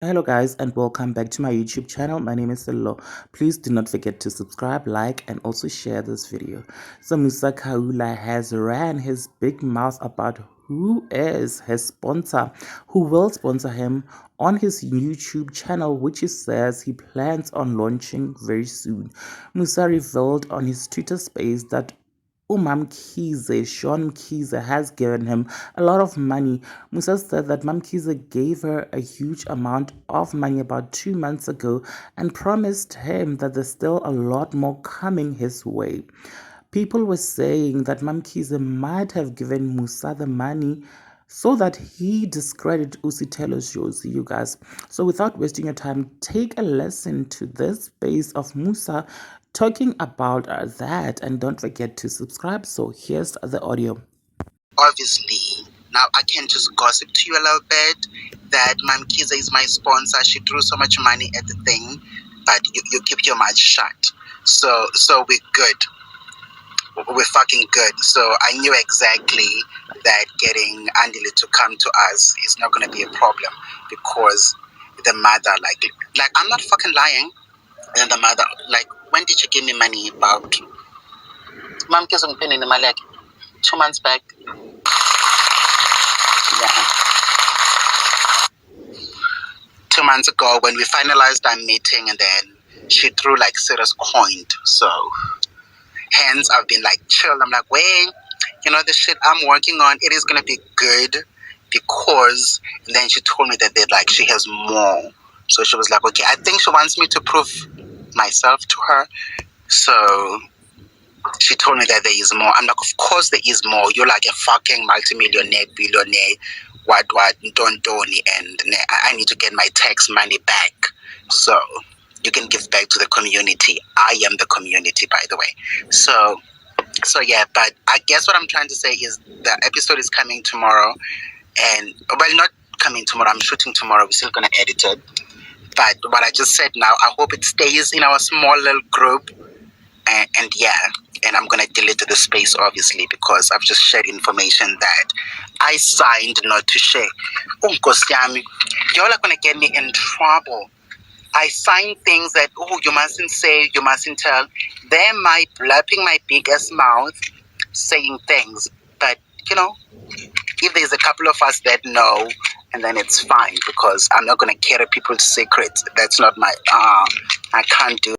Hello guys and welcome back to my YouTube channel. My name is Sithelo. Please do not forget to subscribe, like and also share this video. So Musa Khawula has ran his big mouth about who is his sponsor, who will sponsor him on his YouTube channel, which he says he plans on launching very soon. Musa revealed on his Twitter space that Mamkhize, Mamkhize has given him a lot of money. Musa said that Mamkhize gave her a huge amount of money about 2 months ago and promised him that there's still a lot more coming his way. People were saying that Mamkhize might have given Musa the money so that he discredit Sithelo shows you guys. So without wasting your time, take a listen to this space of Musa talking about that, and don't forget to subscribe. So here's the audio. Obviously, now I can just gossip to you a little bit that Mamkhize is my sponsor. She threw so much money at the thing, but you keep your mouth shut. So we're good. We're fucking good. So I knew exactly that getting Andile to come to us is not going to be a problem because the mother, like I'm not fucking lying. And the mother, like, when did you give me money? About Mamkhize ngiphe nini imali yakhe? 2 months back. Yeah. 2 months ago when we finalized our meeting, and then she threw like serious coin. So hence I've been like chill. I'm like, wait, the shit I'm working on, it is gonna be good because, and then she told me that she has more. So she was like, okay, I think she wants me to prove myself to her. So she told me that there is more. I'm like, of course there is more. You're like a fucking multimillionaire, billionaire, what, don't, and I need to get my tax money back. So you can give back to the community. I am the community, by the way. So yeah, but I guess what I'm trying to say is the episode is coming tomorrow, and well, not coming tomorrow. I'm shooting tomorrow. We're still gonna edit it. But what I just said now, I hope it stays in our small little group. And yeah, and I'm gonna delete the space obviously because I've just shared information that I signed not to share. Oh, Nkosi yami, y'all are gonna get me in trouble. I signed things that you mustn't say, you mustn't tell. They're my blapping my big ass mouth, saying things. But if there's a couple of us that know, and then it's fine because I'm not gonna carry people's secrets. That's not my. I can't do.